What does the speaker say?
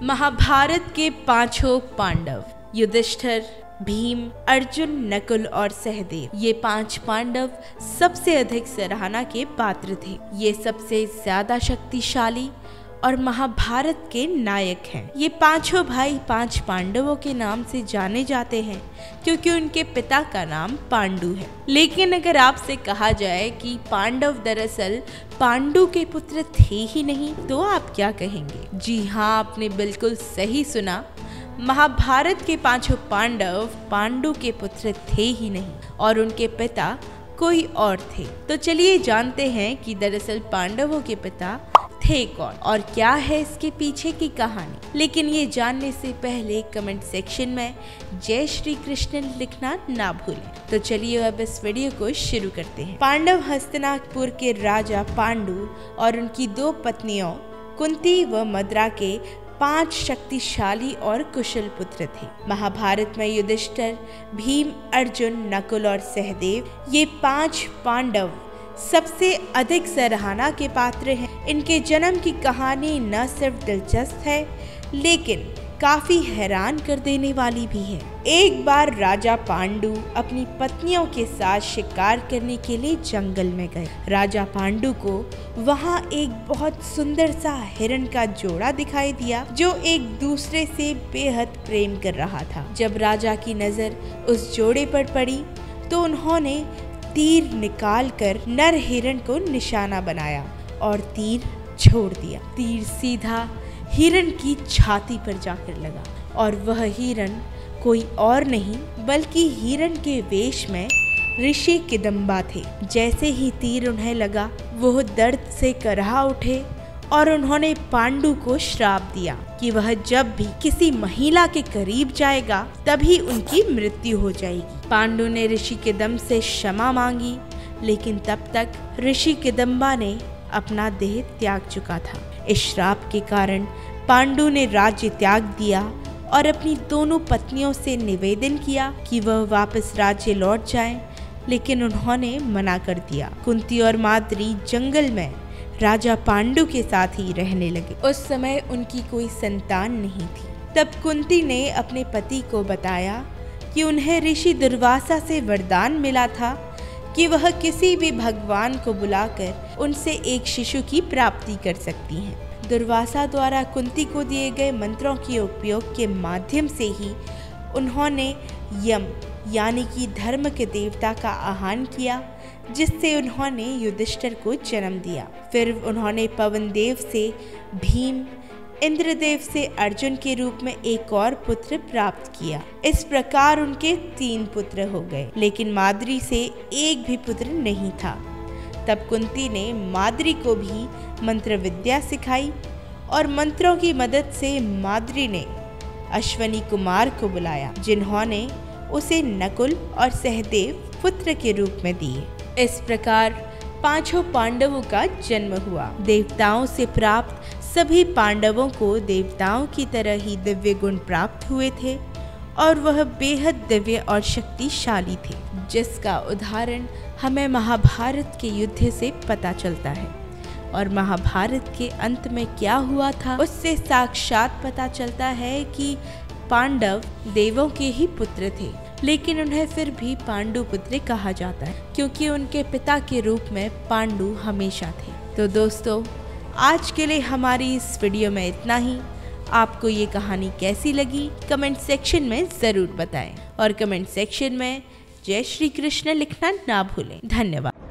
महाभारत के पांचों पांडव युधिष्ठिर, भीम, अर्जुन, नकुल और सहदेव, ये 5 पांडव सबसे अधिक सराहना के पात्र थे। ये सबसे ज्यादा शक्तिशाली और महाभारत के नायक हैं। ये पांचों भाई 5 पांडवों के नाम से जाने जाते हैं क्योंकि उनके पिता का नाम पांडु है। लेकिन अगर आपसे कहा जाए कि पांडव दरअसल पांडु के पुत्र थे ही नहीं, तो आप क्या कहेंगे? जी हाँ, आपने बिल्कुल सही सुना। महाभारत के 5 पांडव पांडु के पुत्र थे ही नहीं और उनके पिता कोई और थे। तो चलिए जानते हैं कि दरअसल पांडवों के पिता थे कौन और क्या है इसके पीछे की कहानी। लेकिन ये जानने से पहले कमेंट सेक्शन में जय श्री कृष्ण लिखना ना भूलें। तो चलिए अब इस वीडियो को शुरू करते हैं। पांडव हस्तिनापुर के राजा पांडु और उनकी 2 पत्नियों कुंती व मद्रा के 5 शक्तिशाली और कुशल पुत्र थे। महाभारत में युधिष्ठिर, भीम, अर्जुन, नकुल और सहदेव, ये 5 पांडव सबसे अधिक सराहना के पात्र हैं। इनके जन्म की कहानी न सिर्फ दिलचस्प है लेकिन काफी हैरान कर देने वाली भी है। एक बार राजा पांडु अपनी पत्नियों के साथ शिकार करने के लिए जंगल में गए। राजा पांडु को वहां एक बहुत सुंदर सा हिरण का जोड़ा दिखाई दिया जो एक दूसरे से बेहद प्रेम कर रहा था। जब राजा की नजर उस जोड़े पर पड़ी तो उन्होंने तीर निकालकर नर हिरण को निशाना बनाया और तीर छोड़ दिया। तीर सीधा हिरण की छाती पर जाकर लगा और वह हिरण कोई और नहीं बल्कि हिरण के वेश में ऋषि किदम्बा थे। जैसे ही तीर उन्हें लगा वो दर्द से कराह उठे और उन्होंने पांडु को श्राप दिया कि वह जब भी किसी महिला के करीब जाएगा तभी उनकी मृत्यु हो जाएगी। पांडु ने ऋषि किदम्ब से क्षमा मांगी लेकिन तब तक ऋषि किदम्बा ने अपना देह त्याग चुका था। इस श्राप के कारण पांडु ने राज्य त्याग दिया और अपनी दोनों पत्नियों से निवेदन किया कि वह वापस राज्य लौट जाएं, लेकिन उन्होंने मना कर दिया। कुंती और माद्री जंगल में राजा पांडु के साथ ही रहने लगे। उस समय उनकी कोई संतान नहीं थी। तब कुंती ने अपने पति को बताया कि उन्हें ऋषि दुर्वासा से वरदान मिला था कि वह किसी भी भगवान को बुलाकर उनसे एक शिशु की प्राप्ति कर सकती हैं। दुर्वासा द्वारा कुंती को दिए गए मंत्रों के उपयोग के माध्यम से ही उन्होंने यम यानी कि धर्म के देवता का आह्वान किया, जिससे उन्होंने युधिष्ठिर को जन्म दिया। फिर उन्होंने पवन देव से भीम, इंद्रदेव से अर्जुन के रूप में एक और पुत्र प्राप्त किया। इस प्रकार उनके 3 पुत्र हो गए, लेकिन माद्री से एक भी पुत्र नहीं था। तब कुंती ने माद्री को भी मंत्र विद्या सिखाई और मंत्रों की मदद से माद्री ने अश्वनी कुमार को बुलाया, जिन्होंने उसे नकुल और सहदेव पुत्र के रूप में दिए। इस प्रकार 5 पांडवों का जन्म हुआ। देवताओं से प्राप्त सभी पांडवों को देवताओं की तरह ही दिव्य गुण प्राप्त हुए थे और वह बेहद दिव्य और शक्तिशाली थे, जिसका उदाहरण हमें महाभारत के युद्ध से पता चलता है। और महाभारत के अंत में क्या हुआ था उससे साक्षात पता चलता है कि पांडव देवों के ही पुत्र थे, लेकिन उन्हें फिर भी पांडु पुत्र कहा जाता है क्योंकि उनके पिता के रूप में पांडु हमेशा थे। तो दोस्तों, आज के लिए हमारी इस वीडियो में इतना ही। आपको ये कहानी कैसी लगी कमेंट सेक्शन में ज़रूर बताएं और कमेंट सेक्शन में जय श्री कृष्ण लिखना ना भूलें। धन्यवाद।